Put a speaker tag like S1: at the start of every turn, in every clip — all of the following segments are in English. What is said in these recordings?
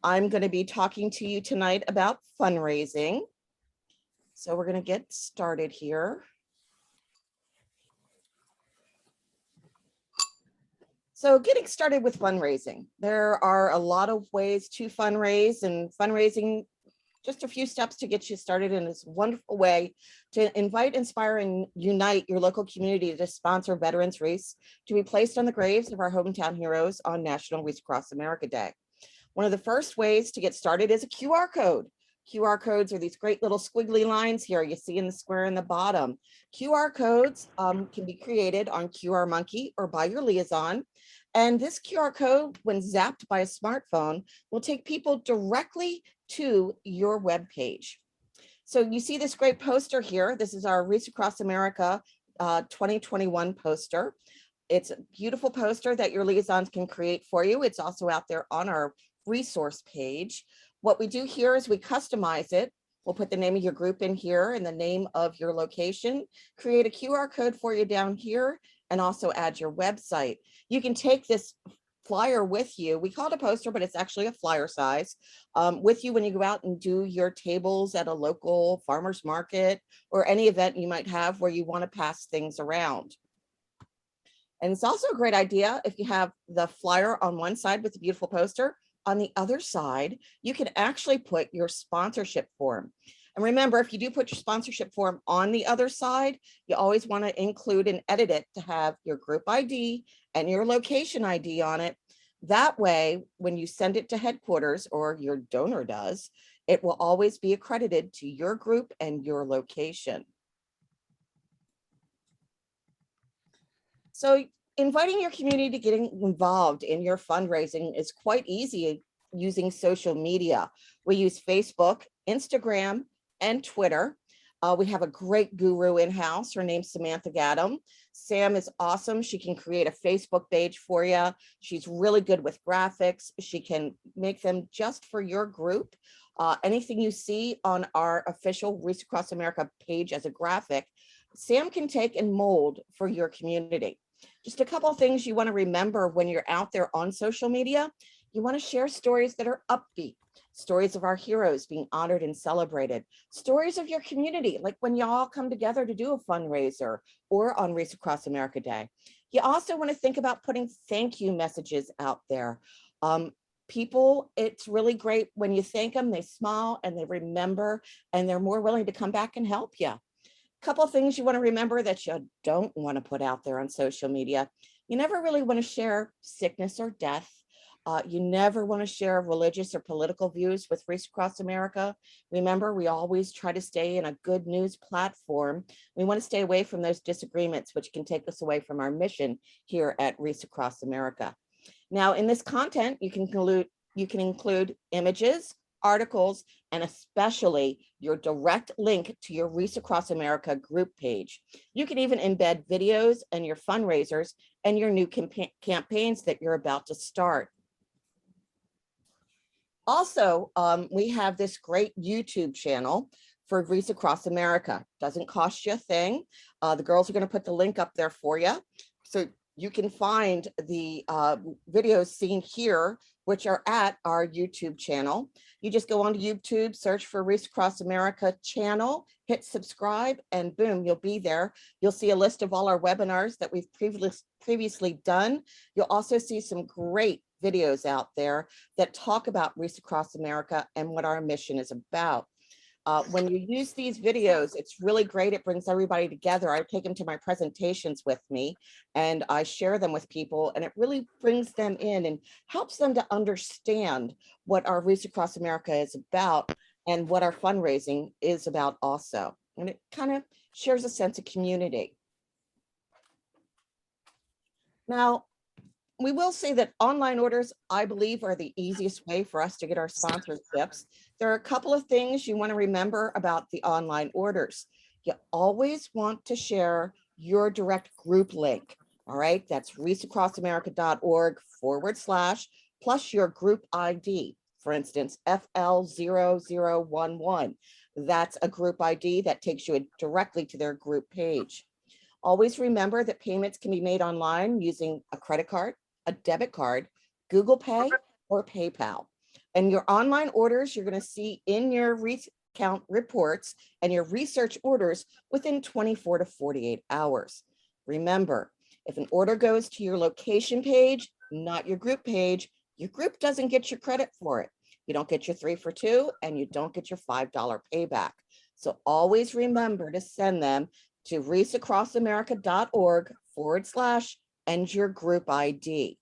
S1: I'm going to be talking to you tonight about fundraising. So we're going to get started here. So getting started with fundraising. There are a lot of ways to fundraise, and fundraising, just a few steps to get you started in this wonderful way to invite, inspire, and unite your local community to sponsor Veterans Wreaths to be placed on the graves of our hometown heroes on National Wreaths Across America Day. One of the first ways to get started is a QR code. QR codes are these great little squiggly lines here you see in the square in the bottom. QR codes can be created on QR Monkey or by your liaison. And this QR code, when zapped by a smartphone, will take people directly to your web page. So you see this great poster here. This is our Wreaths Across America 2021 poster. It's a beautiful poster that your liaisons can create for you. It's also out there on our resource page. What we do here is we customize it. We'll put the name of your group in here and the name of your location, create a QR code for you down here, and also add your website. You can take this flyer with you. We call it a poster, but it's actually a flyer size, with you when you go out and do your tables at a local farmer's market or any event you might have where you want to pass things around. And it's also a great idea if you have the flyer on one side with the beautiful poster. On the other side, you can actually put your sponsorship form. And remember, if you do put your sponsorship form on the other side, you always want to include and edit it to have your group ID and your location ID on it. That way, when you send it to headquarters, or your donor does, it will always be accredited to your group and your location. So inviting your community to getting involved in your fundraising is quite easy using social media. We use Facebook, Instagram, and Twitter. We have a great guru in-house. Her name's Samantha Gaddam. Sam is awesome. She can create a Facebook page for you. She's really good with graphics. She can make them just for your group. Anything you see on our official Wreaths Across America page as a graphic, Sam can take and mold for your community. Just a couple of things you want to remember when you're out there on social media. You want to share stories that are upbeat, stories of our heroes being honored and celebrated, stories of your community, like when y'all come together to do a fundraiser or on Wreaths Across America Day. You also want to think about putting thank you messages out there. People, it's really great when you thank them, they smile and they remember, and they're more willing to come back and help you. Couple of things you want to remember that you don't want to put out there on social media. You never really want to share sickness or death. You never want to share religious or political views with Wreaths Across America. Remember, we always try to stay in a good news platform. We want to stay away from those disagreements, which can take us away from our mission here at Wreaths Across America. Now, in this content, you can include images, articles, and especially your direct link to your Wreaths Across America group page. You can even embed videos and your fundraisers and your new campaigns that you're about to start. Also, we have this great YouTube channel for Wreaths Across America. Doesn't cost you a thing. The girls are going to put the link up there for you. So you can find the videos seen here, which are at our YouTube channel. You just go onto YouTube, search for Wreaths Across America channel, hit subscribe, and boom, you'll be there. You'll see a list of all our webinars that we've previously done. You'll also see some great videos out there that talk about Wreaths Across America and what our mission is about. When you use these videos, it's really great. It brings everybody together. I take them to my presentations with me and I share them with people, and it really brings them in and helps them to understand what our Wreaths Across America is about and what our fundraising is about also. And it kind of shares a sense of community. Now, we will say that online orders, I believe, are the easiest way for us to get our sponsorships. There are a couple of things you want to remember about the online orders. You always want to share your direct group link. All right, that's wreathsacrossamerica.org/ plus your group ID. For instance, FL0011. That's a group ID that takes you directly to their group page. Always remember that payments can be made online using a credit card, a debit card, Google Pay, or PayPal. And your online orders, you're going to see in your count reports and your research orders within 24 to 48 hours. Remember, if an order goes to your location page, not your group page, your group doesn't get your credit for it. You don't get your 3 for 2 and you don't get your $5 payback. So always remember to send them to wreathsacrossamerica.org/and your group ID.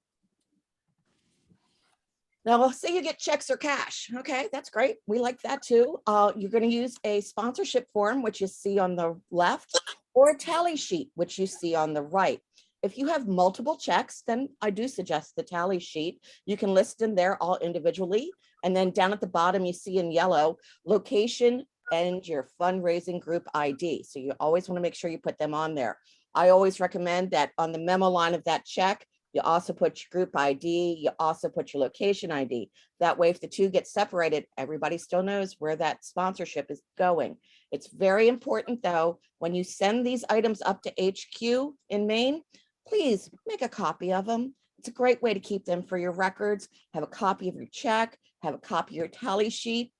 S1: Now, say you get checks or cash. Okay, that's great. We like that too. You're going to use a sponsorship form, which you see on the left, or a tally sheet, which you see on the right. If you have multiple checks, then I do suggest the tally sheet. You can list them there all individually. And then down at the bottom, you see in yellow, location and your fundraising group ID. So you always want to make sure you put them on there. I always recommend that on the memo line of that check, you also put your group ID, you also put your location ID. That way, if the two get separated, everybody still knows where that sponsorship is going. It's very important though, when you send these items up to HQ in Maine, please make a copy of them. It's a great way to keep them for your records. Have a copy of your check, have a copy of your tally sheet.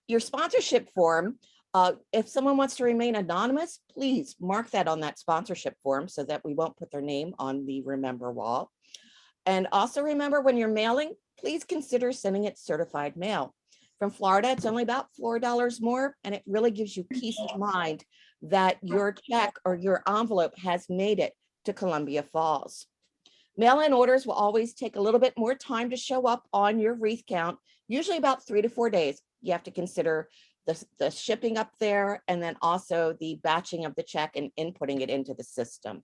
S1: Your sponsorship form, if someone wants to remain anonymous, please mark that on that sponsorship form so that we won't put their name on the remember wall. And also remember, when you're mailing, please consider sending it certified mail. From Florida, it's only about $4 more, and it really gives you peace of mind that your check or your envelope has made it to Columbia Falls. Mail-in orders will always take a little bit more time to show up on your wreath count, usually about 3 to 4 days. You have to consider the shipping up there, and then also the batching of the check and inputting it into the system.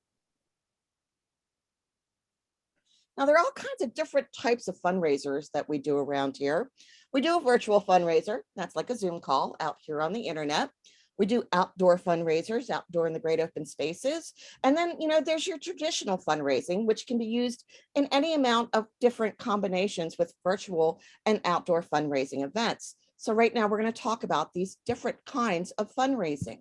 S1: Now, there are all kinds of different types of fundraisers that we do around here. We do a virtual fundraiser. That's like a Zoom call out here on the internet. We do outdoor fundraisers, outdoor in the great open spaces. And then, there's your traditional fundraising, which can be used in any amount of different combinations with virtual and outdoor fundraising events. So right now, we're going to talk about these different kinds of fundraising.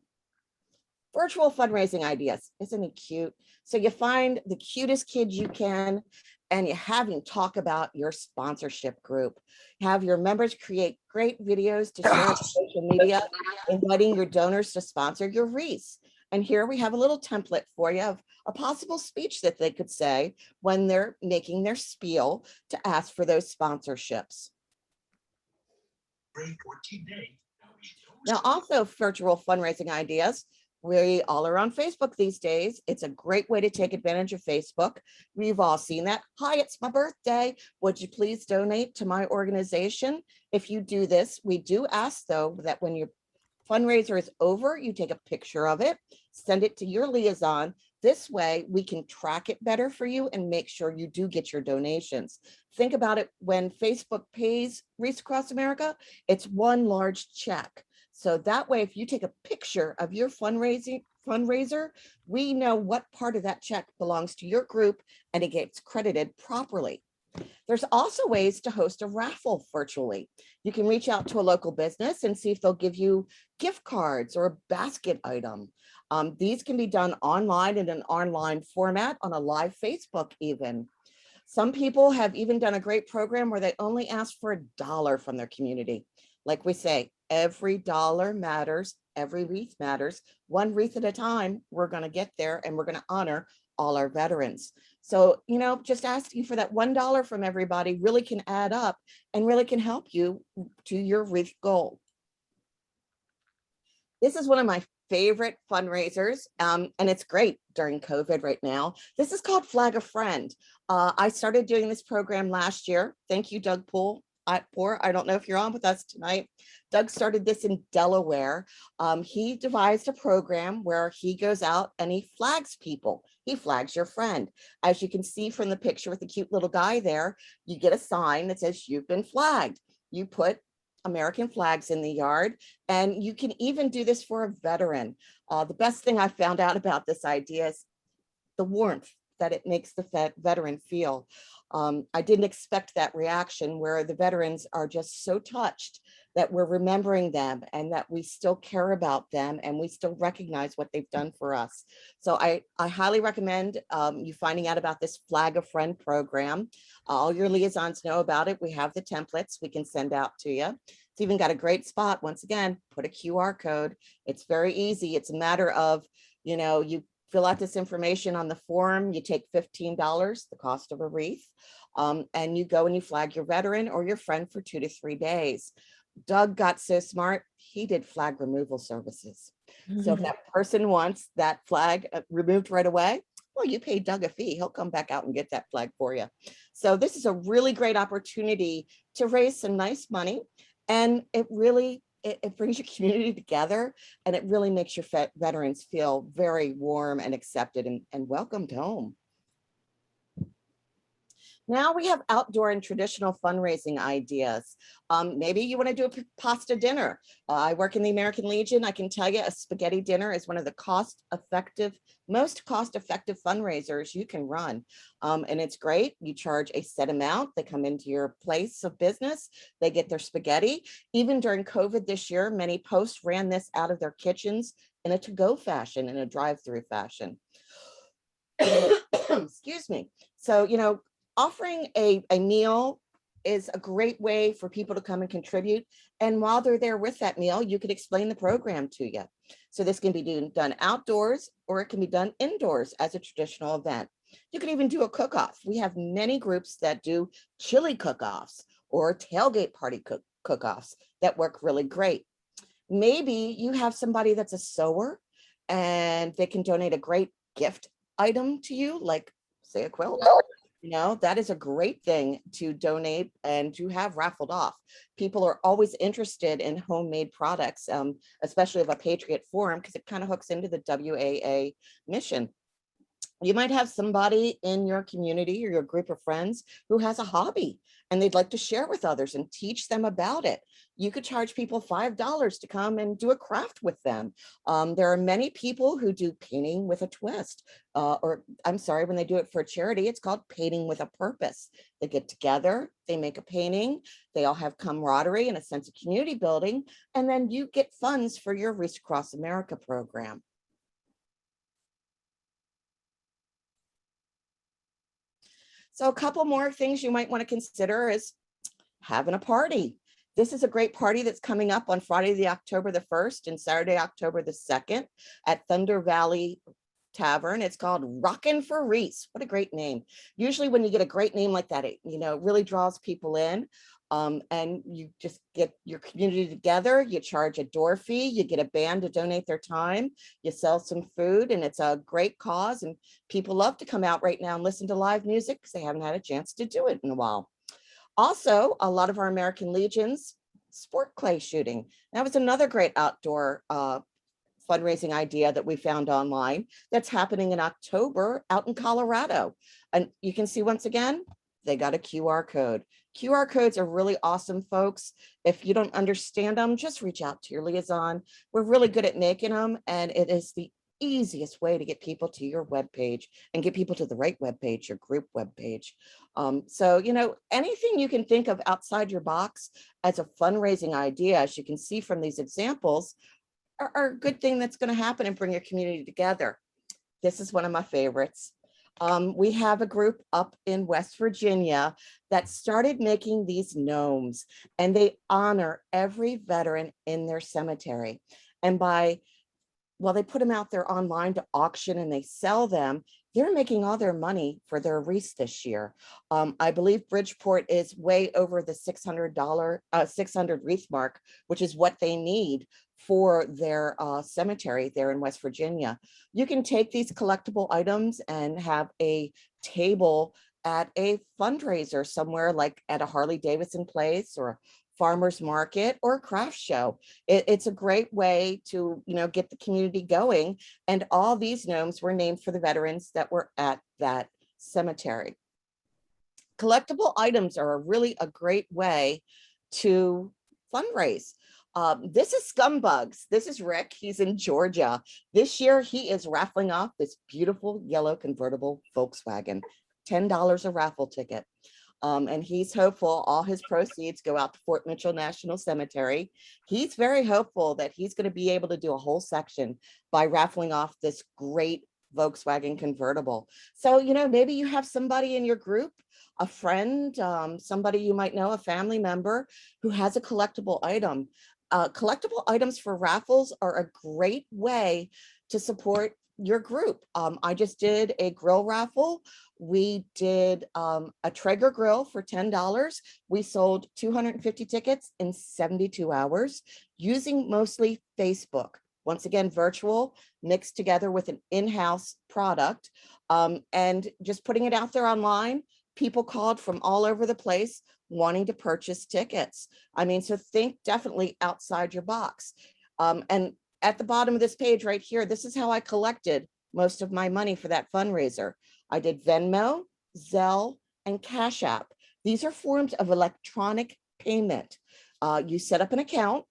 S1: Virtual fundraising ideas. Isn't it cute? So you find the cutest kid you can, and you have him talk about your sponsorship group. Have your members create great videos to share on social media, inviting your donors to sponsor your wreaths. And here we have a little template for you of a possible speech that they could say when they're making their spiel to ask for those sponsorships. Now, also virtual fundraising ideas. We all are on Facebook these days. It's a great way to take advantage of Facebook. We've all seen that. Hi, it's my birthday. Would you please donate to my organization? If you do this, we do ask though that when your fundraiser is over, you take a picture of it, send it to your liaison. This way we can track it better for you and make sure you do get your donations. Think about it, when Facebook pays Wreaths Across America, it's one large check. So that way, if you take a picture of your fundraiser, we know what part of that check belongs to your group and it gets credited properly. There's also ways to host a raffle virtually. You can reach out to a local business and see if they'll give you gift cards or a basket item. These can be done online in an online format on a live Facebook even. Some people have even done a great program where they only ask for $1 from their community. Like we say, every dollar matters, every wreath matters. One wreath at a time, we're going to get there and we're going to honor all our veterans. So, just asking for that $1 from everybody really can add up and really can help you to your wreath goal. This is one of my favorite fundraisers, and it's great during COVID right now. This is called Flag a Friend. I started doing this program last year. Thank you, Doug Poole. I don't know if you're on with us tonight. Doug started this in Delaware. He devised a program where he goes out and he flags people. He flags your friend. As you can see from the picture with the cute little guy there, you get a sign that says you've been flagged. You put American flags in the yard, and you can even do this for a veteran. The best thing I found out about this idea is the warmth that it makes the veteran feel. I didn't expect that reaction where the veterans are just so touched that we're remembering them and that we still care about them and we still recognize what they've done for us. So I highly recommend you finding out about this Flag a Friend program. All your liaisons know about it. We have the templates we can send out to you. It's even got a great spot. Once again, put a QR code. It's very easy. It's a matter of, you fill out this information on the form, you take $15, the cost of a wreath, and you go and you flag your veteran or your friend for 2 to 3 days. Doug got so smart, he did flag removal services. So if that person wants that flag removed right away, well, you pay Doug a fee. He'll come back out and get that flag for you. So this is a really great opportunity to raise some nice money. And it really, it brings your community together, and it really makes your veterans feel very warm and accepted and welcomed home. Now we have outdoor and traditional fundraising ideas. Maybe you want to do a pasta dinner. I work in the American Legion. I can tell you a spaghetti dinner is one of the most cost-effective fundraisers you can run. And it's great. You charge a set amount. They come into your place of business. They get their spaghetti. Even during COVID this year, many posts ran this out of their kitchens in a to-go fashion, in a drive-through fashion. Excuse me. So, offering a meal is a great way for people to come and contribute. And while they're there with that meal, you could explain the program to you. So this can be done outdoors, or it can be done indoors as a traditional event. You can even do a cook-off. We have many groups that do chili cook-offs or tailgate party cook-offs that work really great. Maybe you have somebody that's a sewer and they can donate a great gift item to you, like say a quilt. That is a great thing to donate and to have raffled off. People are always interested in homemade products, especially of a Patriot Forum, because it kind of hooks into the WAA mission. You might have somebody in your community or your group of friends who has a hobby and they'd like to share with others and teach them about it. You could charge people $5 to come and do a craft with them. There are many people who do painting with a twist, or I'm sorry, when they do it for a charity, it's called painting with a purpose. They get together, they make a painting, they all have camaraderie and a sense of community building, and then you get funds for your Wreaths Across America program. So a couple more things you might want to consider is having a party. This is a great party that's coming up on Friday, October the 1st and Saturday, October the 2nd at Thunder Valley Tavern. It's called Rockin' for Wreaths. What a great name. Usually when you get a great name like that, it really draws people in. And you just get your community together, you charge a door fee, you get a band to donate their time, you sell some food, and it's a great cause. And people love to come out right now and listen to live music because they haven't had a chance to do it in a while. Also, a lot of our American Legions sport clay shooting. That was another great outdoor fundraising idea that we found online that's happening in October out in Colorado. And you can see once again, they got a QR code. QR codes are really awesome, folks. If you don't understand them, just reach out to your liaison. We're really good at making them, and it is the easiest way to get people to your webpage and get people to the right webpage, your group webpage. So, anything you can think of outside your box as a fundraising idea, as you can see from these examples, are a good thing that's going to happen and bring your community together. This is one of my favorites. We have a group up in West Virginia that started making these gnomes, and they honor every veteran in their cemetery. And they put them out there online to auction and they sell them. They're making all their money for their wreaths this year. I believe Bridgeport is way over the $600 wreath mark, which is what they need for their cemetery there in West Virginia. You can take these collectible items and have a table at a fundraiser somewhere, like at a Harley Davidson place or a farmer's market or a craft show. It's a great way to get the community going. And all these gnomes were named for the veterans that were at that cemetery. Collectible items are really a great way to fundraise. This is Scumbugs. This is Rick. He's in Georgia. This year, he is raffling off this beautiful yellow convertible Volkswagen, $10 a raffle ticket. And he's hopeful all his proceeds go out to Fort Mitchell National Cemetery. He's very hopeful that he's going to be able to do a whole section by raffling off this great Volkswagen convertible. So, maybe you have somebody in your group, a friend, somebody you might know, a family member who has a collectible item. Collectible items for raffles are a great way to support your group. I just did a grill raffle. We did a Traeger grill for $10. We sold 250 tickets in 72 hours using mostly Facebook. Once again, virtual mixed together with an in-house product, and just putting it out there online. People called from all over the place wanting to purchase tickets. I mean, so think definitely outside your box. And at the bottom of this page right here, this is how I collected most of my money for that fundraiser. I did Venmo, Zelle, and Cash App. These are forms of electronic payment. You set up an account,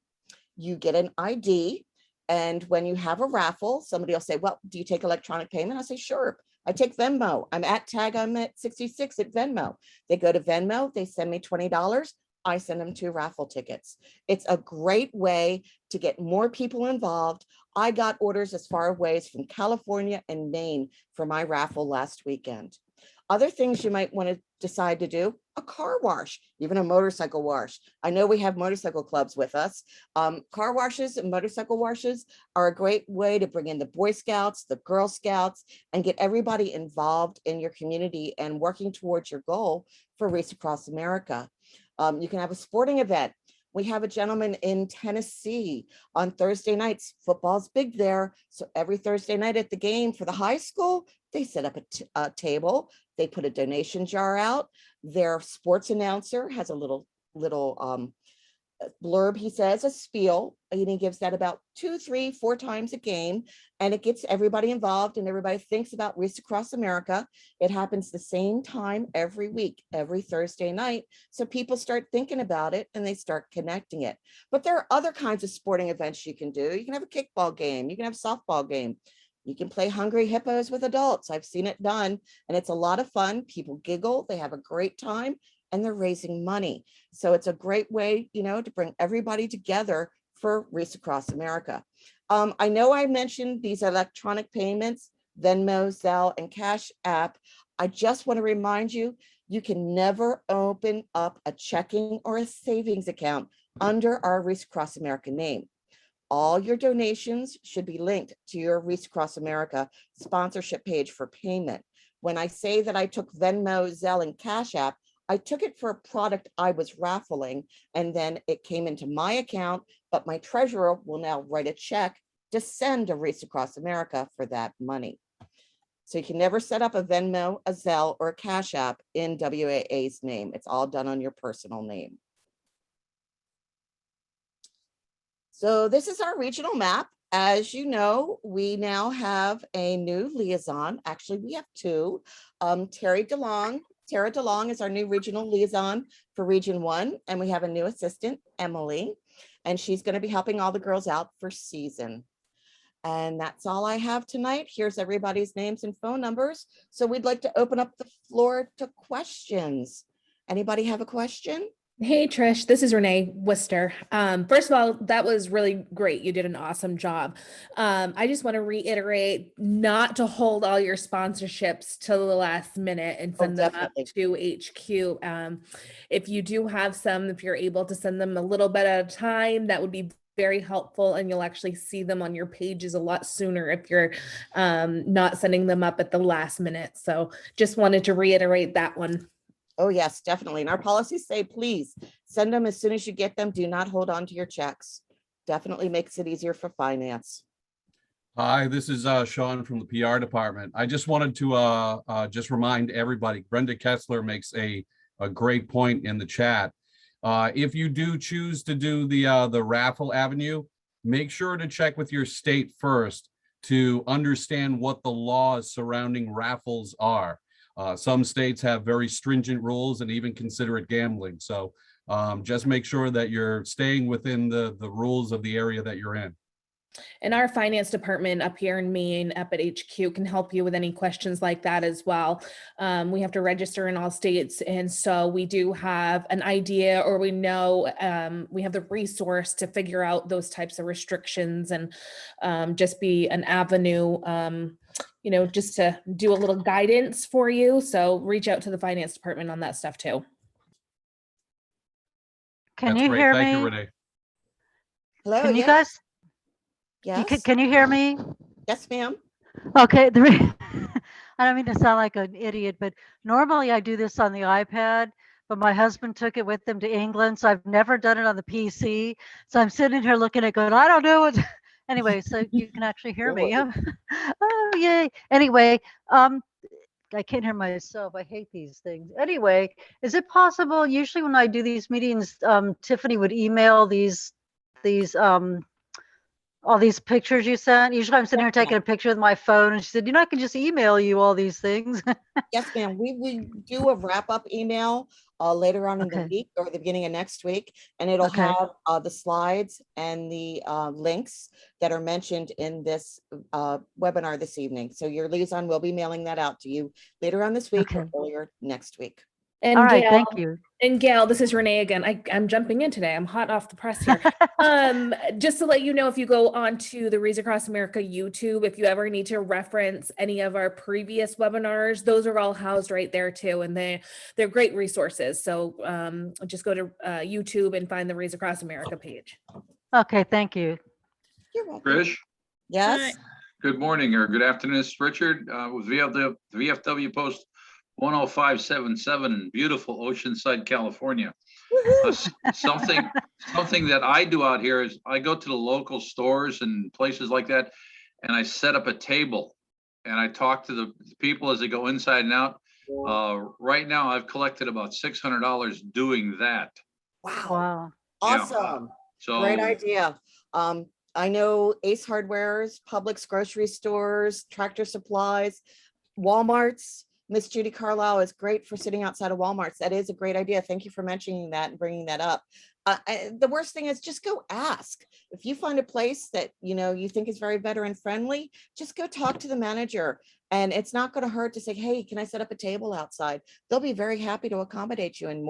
S1: you get an ID, and when you have a raffle, somebody will say, well, do you take electronic payment? I'll say, sure. I take Venmo. I'm at 66 at Venmo. They go to Venmo, they send me $20. I send them 2 raffle tickets. It's a great way to get more people involved. I got orders as far away as from California and Maine for my raffle last weekend. Other things you might want to decide to do, a car wash, even a motorcycle wash. I know we have motorcycle clubs with us. Car washes and motorcycle washes are a great way to bring in the Boy Scouts, the Girl Scouts, and get everybody involved in your community and working towards your goal for Wreaths Across America. You can have a sporting event. We have a gentleman in Tennessee on Thursday nights. Football's big there. So every Thursday night at the game for the high school, they set up a table. They put a donation jar out. Their sports announcer has a little blurb, he says, a spiel, and he gives that about 2, 3, 4 times a game, and it gets everybody involved and everybody thinks about Wreaths Across America. It happens the same time every week, every Thursday night, so people start thinking about it and they start connecting it. But there are other kinds of sporting events you can do. You can have a kickball game, you can have a softball game, you can play Hungry Hippos with adults. I've seen it done, and it's a lot of fun. People giggle, they have a great time, and they're raising money. So it's a great way, to bring everybody together for Wreaths Across America. I know I mentioned these electronic payments, Venmo, Zelle, and Cash App. I just want to remind you, you can never open up a checking or a savings account under our Wreaths Across America name. All your donations should be linked to your Wreaths Across America sponsorship page for payment. When I say that I took Venmo, Zelle, and Cash App, I took it for a product I was raffling, and then it came into my account, but my treasurer will now write a check to send to Wreaths Across America for that money. So you can never set up a Venmo, a Zelle, or a Cash App in WAA's name. It's all done on your personal name. So this is our regional map. As you know, we now have a new liaison. Actually, we have 2. Tara DeLong is our new regional liaison for Region 1, and we have a new assistant, Emily, and she's going to be helping all the girls out for season. And that's all I have tonight. Here's everybody's names and phone numbers. So we'd like to open up the floor to questions. Anybody have a question?
S2: Hey, Trish, this is Renee Worcester. First of all, that was really great. You did an awesome job. I just want to reiterate not to hold all your sponsorships till the last minute and send them up to HQ. If you do have some, if you're able to send them a little bit at a time, that would be very helpful, and you'll actually see them on your pages a lot sooner if you're not sending them up at the last minute. So just wanted to reiterate that one.
S1: Oh, yes, definitely. And our policies say, please send them as soon as you get them. Do not hold on to your checks. Definitely makes it easier for finance.
S3: Hi, this is Sean from the PR department. I just wanted to just remind everybody, Brenda Kessler makes a great point in the chat. If you do choose to do the raffle avenue, make sure to check with your state first to understand what the laws surrounding raffles are. Some states have very stringent rules and even consider it gambling. So Just make sure that you're staying within the rules of the area that you're in.
S2: And our finance department up here in Maine, up at HQ, can help you with any questions like that as well. We have to register in all states. And so we do have an idea, or we know we have the resource to figure out those types of restrictions, and just be an avenue, just to do a little guidance for you. So reach out to the finance department on that stuff too.
S4: Can
S3: That's
S4: you
S3: great.
S4: hear
S3: Thank
S4: me?
S3: you, Renee.
S1: Hello,
S4: Can you
S1: yes,
S4: guys?
S1: yes,
S4: Can you hear me?
S1: yes, ma'am.
S4: Okay. I don't mean to sound like an idiot, but normally I do this on the iPad, but my husband took it with him to England, so I've never done it on the PC. So I'm sitting here looking at going, I don't know what. Anyway, so you can actually hear me.
S1: Sure.
S4: Oh, yay. Anyway, I can't hear myself. I hate these things. Anyway, is it possible, usually when I do these meetings, Tiffany would email these all these pictures you sent? Usually I'm sitting here taking a picture with my phone, and she said, I can just email you all these things.
S1: Yes, ma'am. We do a wrap-up email later on in the
S4: Okay.
S1: week or the beginning of next week, and it'll
S4: Okay.
S1: have the slides and the links that are mentioned in this webinar this evening. So your liaison will be mailing that out to you later on this week or
S4: Okay.
S1: earlier next week.
S2: And
S4: All right.
S2: Gail,
S4: Thank you.
S2: And Gail, this is Renee again. I'm jumping in today. I'm hot off the press here. Just to let you know, if you go onto the Wreaths Across America YouTube, if you ever need to reference any of our previous webinars, those are all housed right there too, and they're great resources. So just go to YouTube and find the Wreaths Across America page.
S4: Okay. Thank you.
S1: You're welcome.
S5: Trish,
S1: Yes.
S5: good morning or good afternoon. It's Richard with VFW Post 10577 in beautiful Oceanside, California.
S1: Woohoo.
S5: Something that I do out here is I go to the local stores and places like that, and I set up a table and I talk to the people as they go inside and out. Right now, I've collected about $600 doing that.
S1: Wow.
S4: Wow.
S5: Yeah.
S1: Awesome.
S5: So
S1: Great idea. I know Ace Hardware's, Publix grocery stores, Tractor Supplies, Walmart's. Miss Judy Carlisle is great for sitting outside of Walmart's. That is a great idea. Thank you for mentioning that and bringing that up. The worst thing is just go ask. If you find a place that you think is very veteran friendly, just go talk to the manager. And it's not going to hurt to say, hey, can I set up a table outside? They'll be very happy to accommodate you in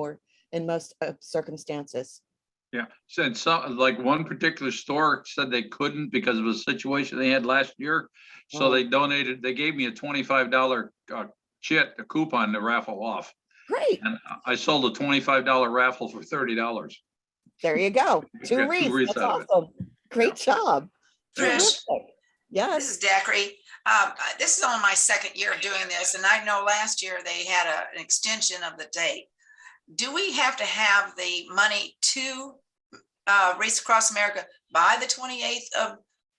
S1: most circumstances.
S5: yeah, said some, like one particular store said they couldn't because of a situation they had last year. So
S1: Oh.
S5: they gave me a $25 a coupon to raffle off.
S1: Great.
S5: And I sold a $25 raffle for $30.
S1: There you go. Two
S5: Got two
S1: wreaths.
S5: wreaths
S1: That's
S5: out of it.
S1: awesome. Great job.
S6: Trish,
S1: Terrific. Yes.
S6: this is Dacre. This is only my second year of doing this, and I know last year they had an extension of the date. Do we have to have the money to Wreaths Across America by the 28th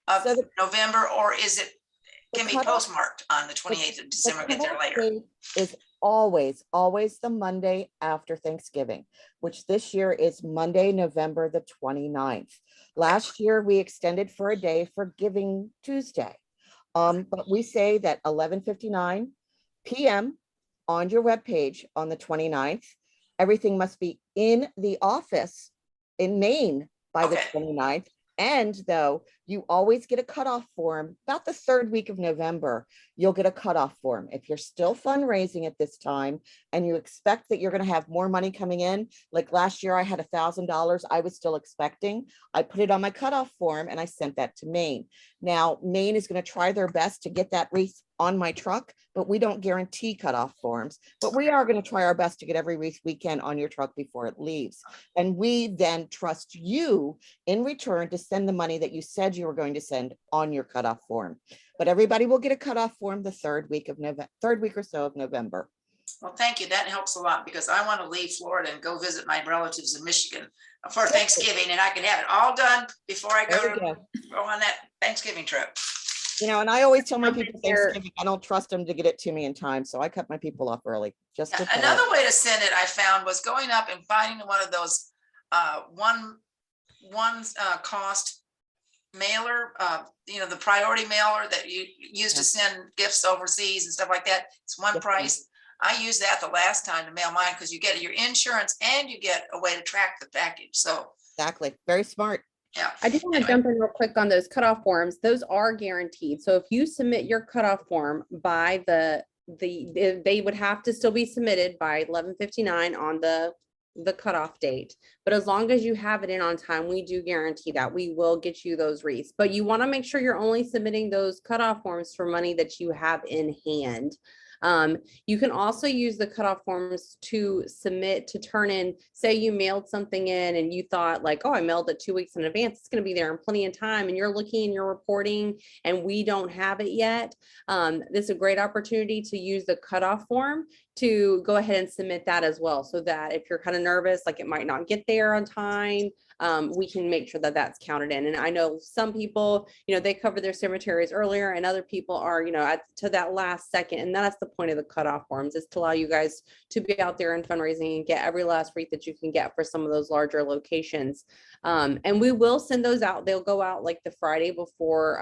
S6: of
S1: So
S6: November, or can be
S1: cutoff-
S6: postmarked on the 28th of December, get there
S1: cutoff
S6: later?
S1: date is always the Monday after Thanksgiving, which this year is Monday, November the 29th. Last year, we extended for a day for Giving Tuesday. But we say that 11:59 p.m. on your webpage on the 29th, everything must be in the office in Maine by the
S6: Okay.
S1: 29th. And though you always get a cutoff form about the third week of November, you'll get a cutoff form. If you're still fundraising at this time and you expect that you're going to have more money coming in, like last year I had $1,000 I was still expecting. I put it on my cutoff form and I sent that to Maine. Now, Maine is going to try their best to get that wreath on my truck, but we don't guarantee cutoff forms. But we are going to try our best to get every wreath we can on your truck before it leaves. And we then trust you in return to send the money that you said you were going to send on your cutoff form. But everybody will get a cutoff form the third week or so of November.
S6: Well, thank you. That helps a lot because I want to leave Florida and go visit my relatives in Michigan for Thanksgiving, and I can have it all done before I
S1: There you
S6: go
S1: go.
S6: on that Thanksgiving trip.
S1: And I always tell my
S2: Jump in
S1: people
S2: here.
S1: Thanksgiving, I don't trust them to get it to me in time. So I cut my people off early. Just to tell
S6: Another way to send it I found was going up and finding one of those one cost mailer, the priority mailer that you use to send gifts overseas and stuff like that. It's one
S1: Yes,
S6: price. I used that the last time to mail mine because you get your insurance and you get a way to track the package. So,
S1: Exactly. Very smart.
S6: yeah.
S7: I just want to
S6: Anyway.
S7: jump in real quick on those cutoff forms. Those are guaranteed. So if you submit your cutoff form by they would have to still be submitted by 11:59 on the cutoff date. But as long as you have it in on time, we do guarantee that we will get you those wreaths. But you want to make sure you're only submitting those cutoff forms for money that you have in hand. You can also use the cutoff forms to submit, to turn in, say you mailed something in and you thought like, oh, I mailed it 2 weeks in advance. It's going to be there in plenty of time. And you're looking and you're reporting and we don't have it yet. This is a great opportunity to use the cutoff form to go ahead and submit that as well. So that if you're kind of nervous, like it might not get there on time, we can make sure that that's counted in. And I know some people, they cover their cemeteries earlier and other people are, to that last second. And that's the point of the cutoff forms, is to allow you guys to be out there in fundraising and get every last wreath that you can get for some of those larger locations. And we will send those out. They'll go out like the Friday before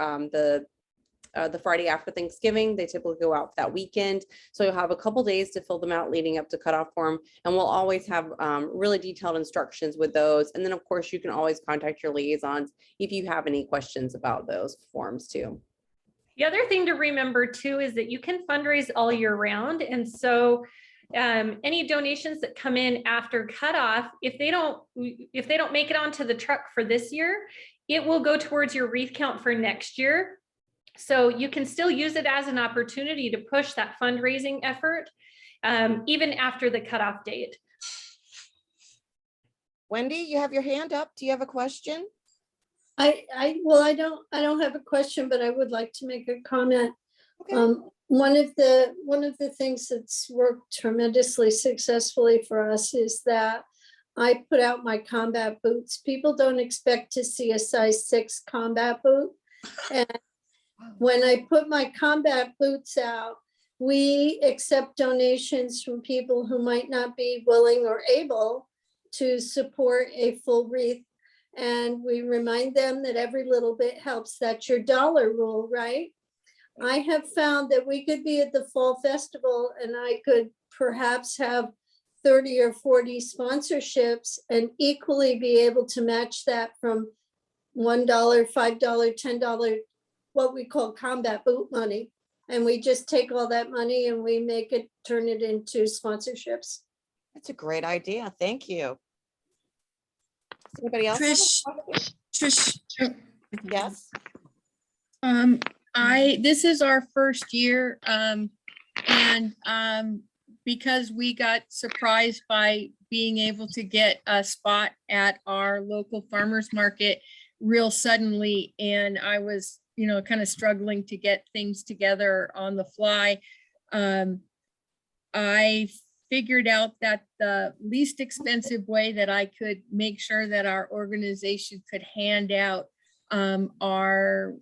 S7: the Friday after Thanksgiving. They typically go out for that weekend. So you'll have a couple days to fill them out leading up to cutoff form. And we'll always have really detailed instructions with those. And then of course you can always contact your liaisons if you have any questions about those forms too.
S8: The other thing to remember too is that you can fundraise all year round. And so any donations that come in after cutoff, if they don't make it onto the truck for this year, it will go towards your wreath count for next year. So you can still use it as an opportunity to push that fundraising effort, even after the cutoff date.
S1: Wendy, you have your hand up. Do you have a question?
S9: Well, I don't have a question, but I would like to make a comment.
S1: Okay.
S9: One of the things that's worked tremendously successfully for us is that I put out my combat boots. People don't expect to see a size 6 combat boot. And when I put my combat boots out, we accept donations from people who might not be willing or able to support a full wreath. And we remind them that every little bit helps. That's your dollar rule, right? I have found that we could be at the fall festival and I could perhaps have 30 or 40 sponsorships and equally be able to match that from $1, $5, $10, what we call combat boot money. And we just take all that money and we turn it into sponsorships.
S1: That's a great idea. Thank you. Does anybody else?
S10: Trish,
S1: Yes.
S10: this is our first year, and because we got surprised by being able to get a spot at our local farmers market real suddenly, and I was, kind of struggling to get things together on the fly. I figured out that the least expensive way that I could make sure that our organization could hand out our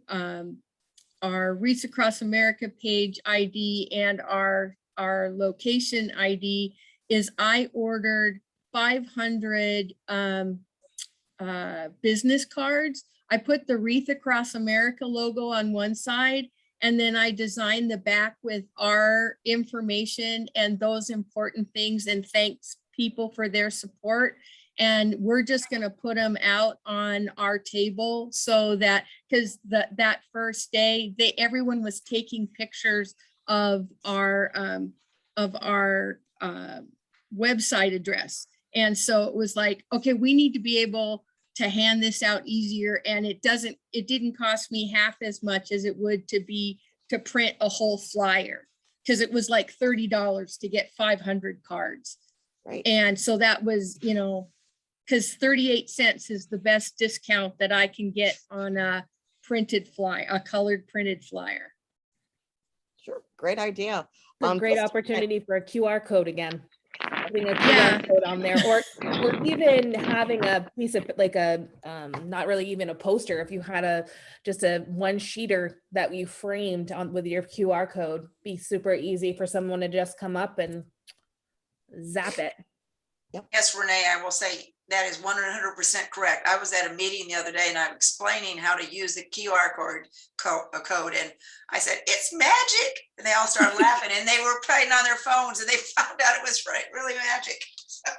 S10: Wreaths Across America page ID and our location ID is I ordered 500 business cards. I put the Wreaths Across America logo on one side, and then I designed the back with our information and those important things and thanks people for their support. And we're just going to put them out on our table so that, because that first day, everyone was taking pictures of our website address. And so it was like, okay, we need to be able to hand this out easier. And it didn't cost me half as much as it would to print a whole flyer, because it was like $30 to get 500 cards.
S1: Right.
S10: And so that was, because 38 cents is the best discount that I can get on a printed flyer, a colored printed flyer.
S1: Sure. Great idea.
S2: It's a great
S1: just-
S2: opportunity for a QR code again. Having a
S10: Yeah.
S2: QR code on there, or even having a piece of like not really even a poster. If you had just a one sheeter that you framed on with your QR code, be super easy for someone to just come up and zap it.
S6: Yes, Renee, I will say, That is 100% correct. I was at a meeting the other day and I'm explaining how to use the QR code. And I said, it's magic. And they all started laughing and they were playing on their phones and they found out it was really magic. So.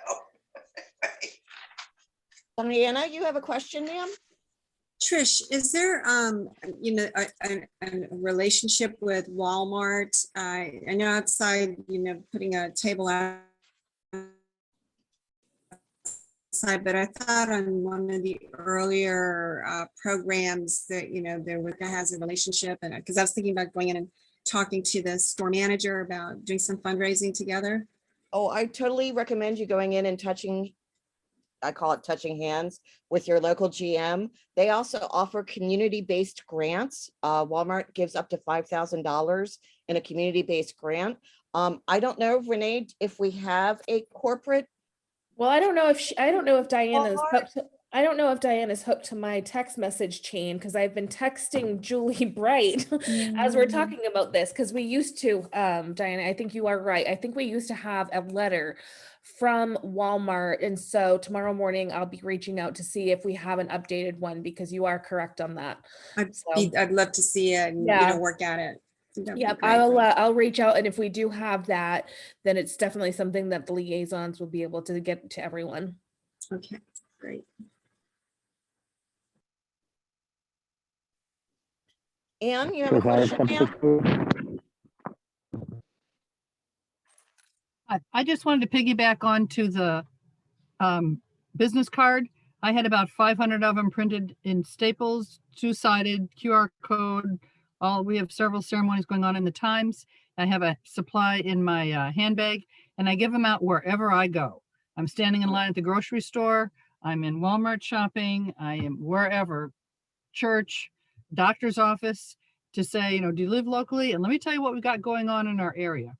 S1: Diana, you have a question, ma'am?
S11: Trish, is there, a relationship with Walmart? I know outside, putting a table out outside, but I thought on one of the earlier programs that, there has a relationship, and because I was thinking about going in and talking to the store manager about doing some fundraising together.
S1: Oh, I totally recommend you going in and touching, I call it touching hands, with your local GM. They also offer community-based grants. Walmart gives up to $5,000 in a community-based grant. I don't know, Renee, if we have a corporate.
S2: Well, I don't know if Diana's
S1: Walmart?
S2: hooked. I don't know if Diana's hooked to my text message chain, because I've been texting Julie Bright as we're talking about this, because we used to, Diana, I think you are right. I think we used to have a letter from Walmart. And so tomorrow morning I'll be reaching out to see if we have an updated one, because you are correct on that.
S11: I'd love to see it and,
S2: Yeah.
S11: work at it.
S2: Yep, I'll reach out, and if we do have that, then it's definitely something that the liaisons will be able to get to everyone.
S11: Okay, great.
S1: Anne, you have a question, ma'am?
S12: I just wanted to piggyback onto the business card. I had about 500 of them printed in staples, two-sided QR code. We have several ceremonies going on in the Times. I have a supply in my handbag, and I give them out wherever I go. I'm standing in line at the grocery store. I'm in Walmart shopping. I am wherever, church, doctor's office, to say, do you live locally? And let me tell you what we got going on in our area.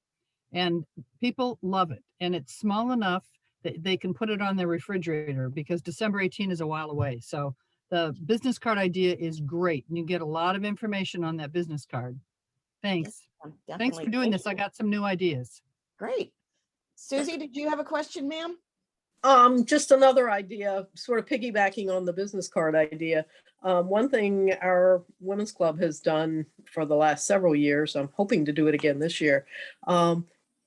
S12: And people love it. And it's small enough that they can put it on their refrigerator, because December 18 is a while away. So the business card idea is great. And you get a lot of information on that business card. Thanks.
S1: Yes,
S12: Thanks for doing this. I got some new ideas.
S1: Great. Susie, did you have a question, ma'am?
S13: Just another idea, sort of piggybacking on the business card idea. One thing our women's club has done for the last several years, I'm hoping to do it again this year,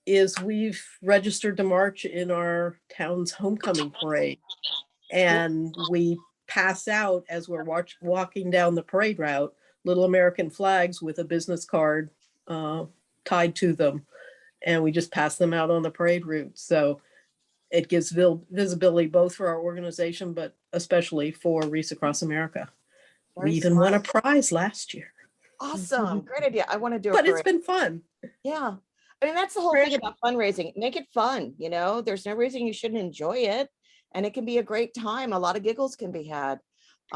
S13: is we've registered to march in our town's homecoming parade. And we pass out, as we're walking down the parade route, little American flags with a business card tied to them. And we just pass them out on the parade route. So it gives visibility both for our organization, but especially for Wreaths Across America. We even won a prize last year.
S1: Awesome. Great idea. I want to do it.
S13: But it's been fun.
S1: Yeah. I mean, that's the whole thing about fundraising. Make it fun. There's no reason you shouldn't enjoy it. And it can be a great time. A lot of giggles can be had.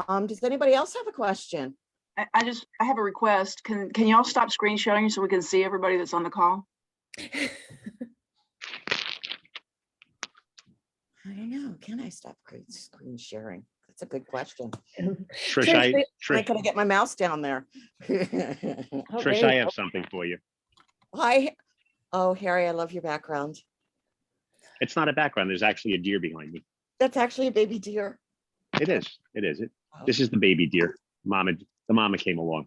S1: Does anybody else have a question?
S14: I have a request. Can y'all stop screen sharing so we can see everybody that's on the call?
S1: I don't know. Can I stop screen sharing? That's a good question.
S15: Trish,
S1: I gotta get my mouse down there.
S15: Trish, I have something for you.
S1: Hi. Oh, Harry, I love your background.
S15: It's not a background. There's actually a deer behind me.
S1: That's actually a baby deer.
S15: It is. This is the baby deer. The mama came along.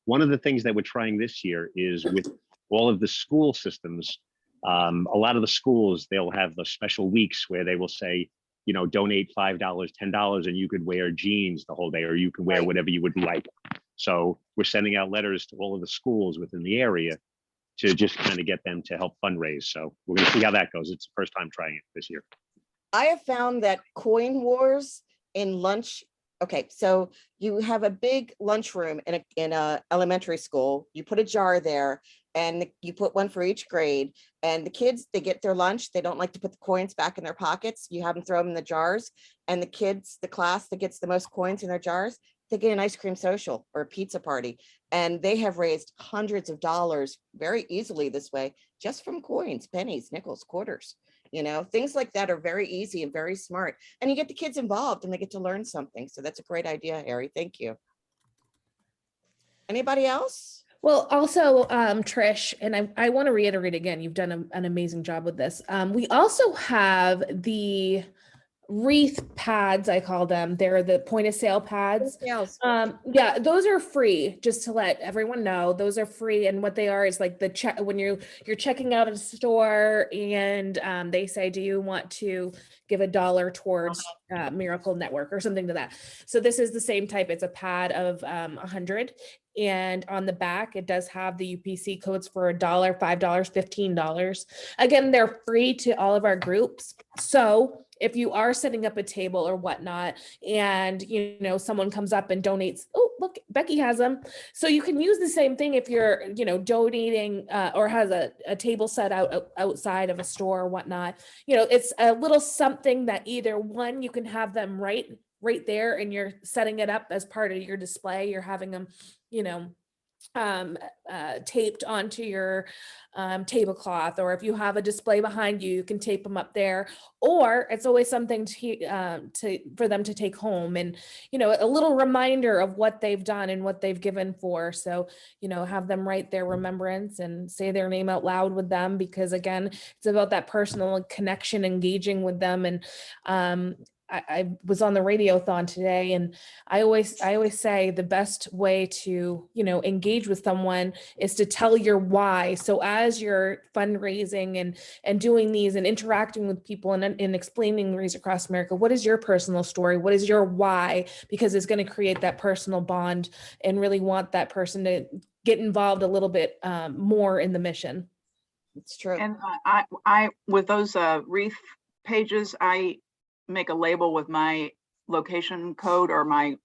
S15: One of the things that we're trying this year is with all of the school systems. A lot of the schools, they'll have the special weeks where they will say, donate $5, $10, and you could wear jeans the whole day, or you can wear whatever you would like. So we're sending out letters to all of the schools within the area to just kind of get them to help fundraise. So we're going to see how that goes. It's the first time trying it this year.
S1: I have found that coin wars in lunch. Okay, so you have a big lunchroom in a elementary school. You put a jar there, and you put one for each grade. And the kids, they get their lunch. They don't like to put the coins back in their pockets. You have them throw them in the jars. And the kids, the class that gets the most coins in their jars, they get an ice cream social or a pizza party. And they have raised hundreds of dollars very easily this way, just from coins, pennies, nickels, quarters. Things like that are very easy and very smart. And you get the kids involved and they get to learn something. So that's a great idea, Harry. Thank you. Anybody else?
S2: Well, also, Trish, and I want to reiterate again, you've done an amazing job with this. We also have wreath pads, I call them. They're the point of sale pads.
S1: Yes.
S2: Yeah, those are free, just to let everyone know. Those are free, and what they are is like the check when you're checking out at a store and they say, do you want to give $1 towards Miracle Network or something to that. So this is the same type. It's a pad of 100, and on the back it does have the UPC codes for $1, $5, $15. Again, they're free to all of our groups. So if you are setting up a table or whatnot, and someone comes up and donates, oh look, Becky has them. So you can use the same thing if you're donating or has a table set outside of a store or whatnot. It's a little something that either one, you can have them right there and you're setting it up as part of your display. You're having them taped onto your tablecloth, or if you have a display behind you, you can tape them up there, or it's always something for them to take home, and a little reminder of what they've done and what they've given for. So have them write their remembrance and say their name out loud with them, because again, it's about that personal connection, engaging with them. And I was on the radiothon today, and I always say the best way to, engage with someone is to tell your why. So as you're fundraising and doing these and interacting with people and explaining Wreaths Across America, what is your personal story? What is your why? Because it's going to create that personal bond and really want that person to get involved a little bit more in the mission.
S1: It's true.
S14: And I with those wreath pages, I make a label with my location code or my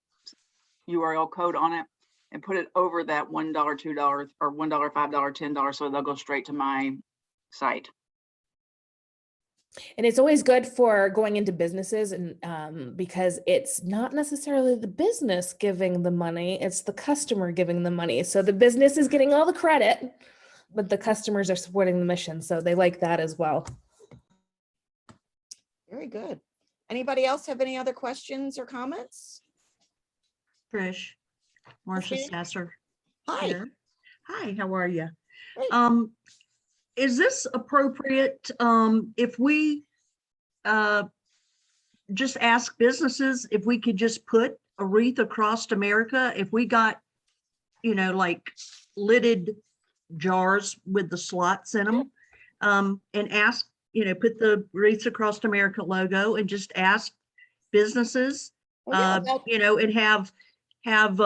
S14: URL code on it and put it over that $1, $2, or $1, $5, $10, so they'll go straight to my site.
S2: And it's always good for going into businesses, and because it's not necessarily the business giving the money, it's the customer giving the money. So the business is getting all the credit, but the customers are supporting the mission. So they like that as well.
S1: Very good. Anybody else have any other questions or comments?
S16: Trish, Marcia
S1: Okay.
S16: Sasser.
S1: Hi.
S16: Here. Hi, how are you?
S1: Great.
S16: Is this appropriate if we just ask businesses if we could just put a wreath across America, if we got, like lidded jars with the slots in them, and ask, put the Wreaths Across America logo and just ask businesses, and have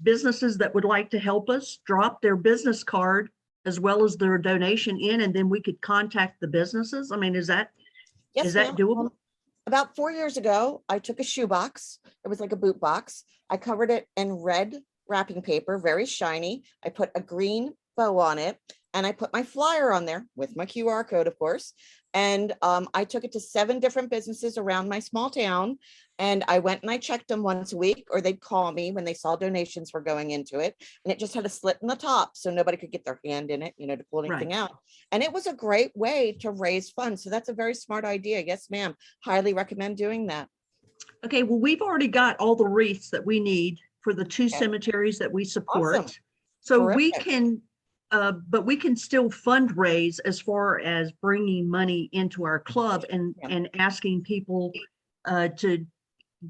S16: businesses that would like to help us drop their business card as well as their donation in, and then we could contact the businesses. I mean, is that
S1: Ma'am.
S16: doable?
S1: About 4 years ago, I took a shoebox. It was like a boot box. I covered it in red wrapping paper, very shiny. I put a green bow on it, and I put my flyer on there with my QR code, of course. And I took it to 7 different businesses around my small town. And I went and I checked them once a week, or they'd call me when they saw donations were going into it. And it just had a slit in the top so nobody could get their hand in it, to pull anything out. And it was a great way to raise funds. So that's a very smart idea. Yes, ma'am. Highly recommend doing that.
S16: Okay, well, we've already got all the wreaths that we need for the 2 cemeteries that we support.
S1: Awesome.
S16: So we
S1: Terrific.
S16: can, but we can still fundraise as far as bringing money into our club and asking people to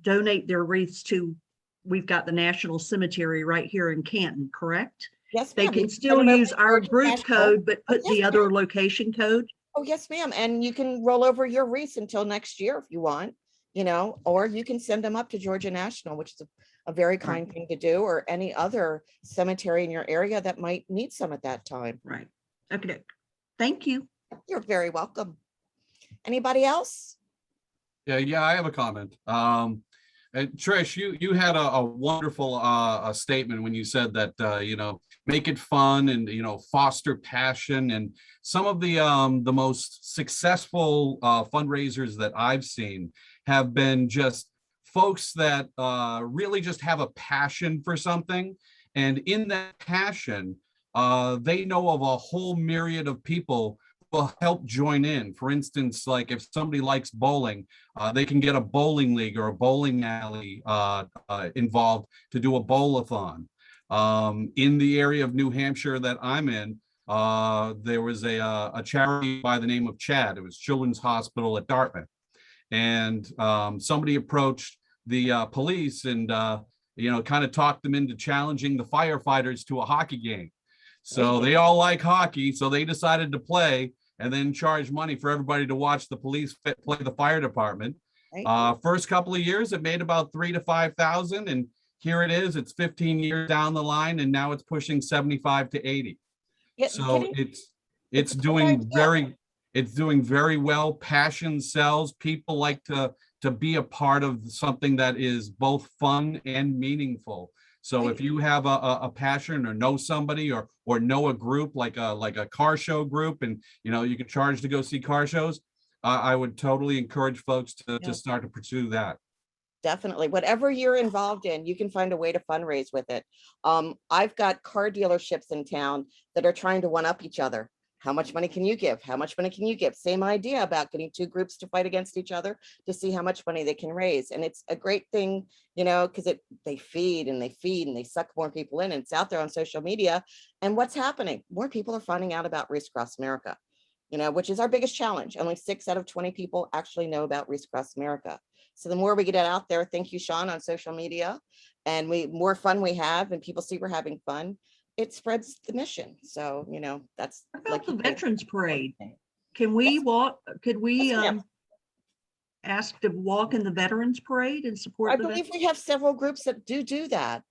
S16: donate their wreaths to. We've got the National Cemetery right here in Canton, correct?
S1: Yes,
S16: They
S1: ma'am.
S16: can
S1: You
S16: still
S1: send them over
S16: use
S1: to
S16: our
S1: Georgia
S16: group
S1: National.
S16: code, but
S1: Oh,
S16: put
S1: yes,
S16: the other
S1: ma'am.
S16: location code.
S1: Oh, yes, ma'am. And you can roll over your wreaths until next year if you want, or you can send them up to Georgia National, which is a very kind thing to do, or any other cemetery in your area that might need some at that time.
S16: Right. Okay. Thank you.
S1: You're very welcome. Anybody else?
S3: Yeah, I have a comment. And Trish, you had a wonderful statement when you said that make it fun and foster passion. And some of the most successful fundraisers that I've seen have been just folks that really just have a passion for something, and in that passion, they know of a whole myriad of people will help join in. For instance, like if somebody likes bowling, they can get a bowling league or a bowling alley involved to do a bowl-a-thon. In the area of New Hampshire that I'm in, there was a charity by the name of CHAD. It was Children's Hospital at Dartmouth. and somebody approached the police and kind of talked them into challenging the firefighters to a hockey game. So they all like hockey, so they decided to play and then charge money for everybody to watch the police play the fire department. First couple of years, it made about 3,000 to 5,000, and here it is. It's 15 years down the line, and now it's pushing 75 to 80. So it's doing very well. Passion sells. People like to be a part of something that is both fun and meaningful. So if you have a passion or know somebody or know a group like a car show group, and you can charge to go see car shows, I would totally encourage folks to start to pursue that.
S1: Definitely. Whatever you're involved in, you can find a way to fundraise with it. I've got car dealerships in town that are trying to one up each other. How much money can you give? How much money can you give? Same idea about getting two groups to fight against each other to see how much money they can raise. And it's a great thing, because they feed and they suck more people in, and it's out there on social media. And what's happening? More people are finding out about Wreaths Across America, which is our biggest challenge. Only 6 out of 20 people actually know about Wreaths Across America. So the more we get it out there, thank you, Sean, on social media, and more fun we have and people see we're having fun, it spreads the mission. So, that's
S16: like the Veterans Parade. Can we walk? Could we ask to walk in the Veterans Parade and support?
S1: I believe we have several groups that do that.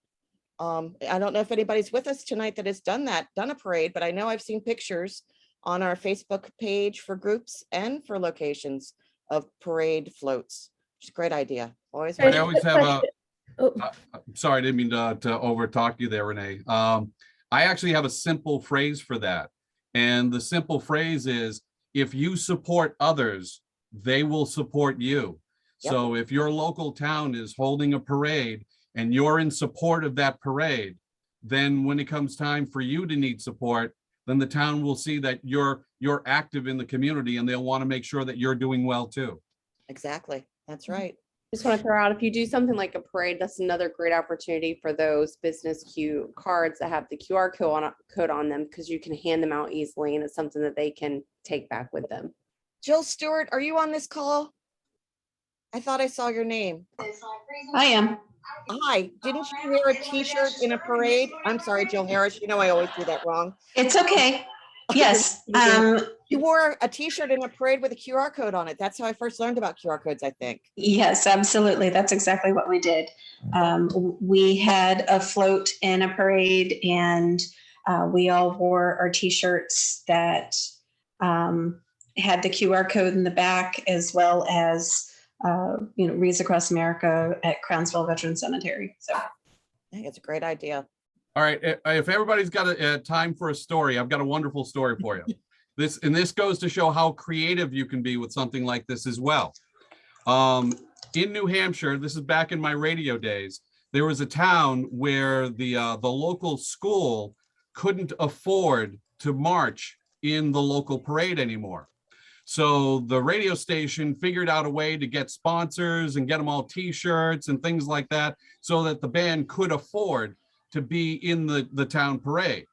S1: I don't know if anybody's with us tonight that has done a parade, but I know I've seen pictures on our Facebook page for groups and for locations of parade floats. It's a great idea. I
S3: always have sorry, I didn't mean to over talk you there, Renee. I actually have a simple phrase for that. And the simple phrase is, if you support others, they will support you. Yep. So if your local town is holding a parade and you're in support of that parade, then when it comes time for you to need support, then the town will see that you're active in the community, and they'll want to make sure that you're doing well too.
S1: Exactly. That's right.
S7: Just want to throw out, if you do something like a parade, that's another great opportunity for those business cue cards that have the QR code on them, because you can hand them out easily, and it's something that they can take back with them.
S1: Jill Stewart, are you on this call? I thought I saw your name.
S17: I am.
S1: Hi, didn't you wear a t-shirt in a parade? I'm sorry, Jill Harris. I always do that wrong.
S17: It's okay. Yes.
S1: You wore a t-shirt in a parade with a QR code on it. That's how I first learned about QR codes, I think.
S17: Yes, absolutely. That's exactly what we did. We had a float in a parade, and we all wore our t-shirts that had the QR code in the back, as well as Wreaths Across America at Crownsville Veteran Cemetery. So
S1: I think it's a great idea.
S3: All right, if everybody's got a time for a story, I've got a wonderful story for you. This goes to show how creative you can be with something like this as well. In New Hampshire, this is back in my radio days, there was a town where the local school couldn't afford to march in the local parade anymore. So the radio station figured out a way to get sponsors and get them all t-shirts and things like that, so that the band could afford to be in the town parade.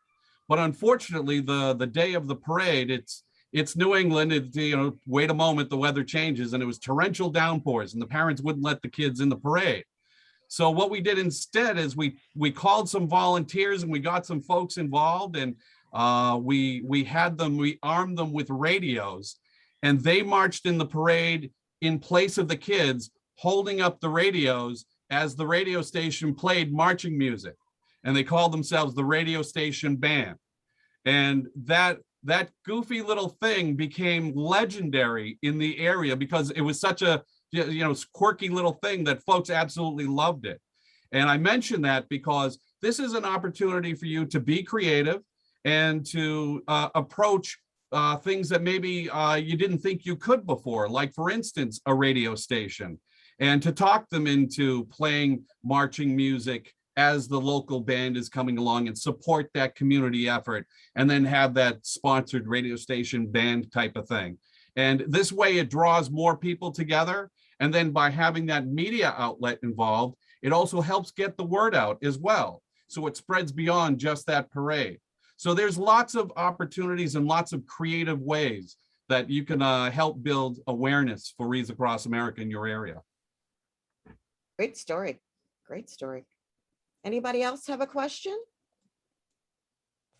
S3: But unfortunately, the day of the parade, it's New England. Wait a moment, the weather changes, and it was torrential downpours, and the parents wouldn't let the kids in the parade. So what we did instead is we called some volunteers, and we got some folks involved, and we armed them with radios, and they marched in the parade in place of the kids, holding up the radios as the radio station played marching music. And they called themselves the Radio Station Band. And that goofy little thing became legendary in the area, because it was such a quirky little thing that folks absolutely loved it. And I mention that because this is an opportunity for you to be creative and to approach things that maybe you didn't think you could before, like, for instance, a radio station, and to talk them into playing marching music as the local band is coming along, and support that community effort, and then have that sponsored radio station band type of thing. And this way it draws more people together. And then by having that media outlet involved, it also helps get the word out as well. So it spreads beyond just that parade. So there's lots of opportunities and lots of creative ways that you can help build awareness for Wreaths Across America in your area.
S1: Great story. Great story. Anybody else have a question?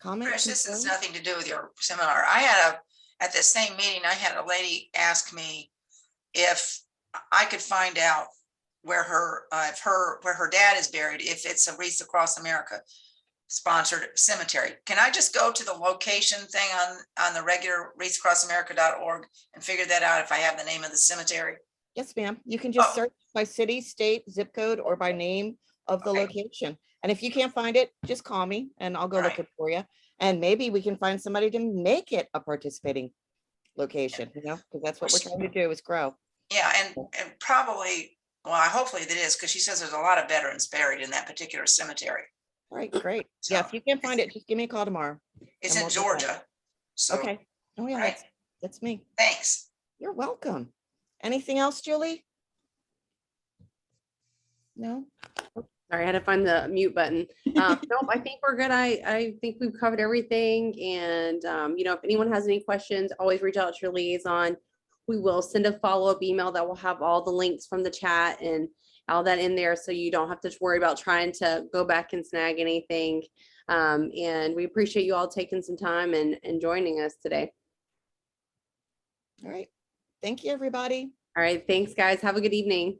S1: Comment?
S6: Trish, this has
S1: concern?
S6: nothing to do with your seminar. At the same meeting, I had a lady ask me if I could find out where her dad is buried, if it's a Wreaths Across America sponsored cemetery. Can I just go to the location thing on the regular wreathsacrossamerica.org and figure that out if I have the name of the cemetery?
S1: Yes, ma'am. You can just
S6: Oh.
S1: search by city, state, zip code, or by name of the
S6: Okay.
S1: location. And if you can't find it, just call me and I'll go look
S6: Right.
S1: it for you. And maybe we can find somebody to make it a participating location, because that's what we're trying to do is grow.
S6: Yeah, and probably, well, hopefully that is, because she says there's a lot of veterans buried in that particular cemetery.
S1: All right, great. Yeah, if you can't find it, just give me a call tomorrow.
S6: It's
S1: and
S6: in
S1: we'll do that.
S6: Georgia. So,
S1: Okay. Oh, yeah,
S6: right.
S1: that's me.
S6: Thanks.
S1: You're welcome. Anything else, Julie? No?
S7: Sorry, I had to find the mute button. Nope, I think we're good. I think we've covered everything. And, if anyone has any questions, always reach out to your liaison. We will send a follow-up email that will have all the links from the chat and all that in there. So you don't have to worry about trying to go back and snag anything. And we appreciate you all taking some time and joining us today.
S1: All right. Thank you, everybody.
S7: All right. Thanks, guys. Have a good evening.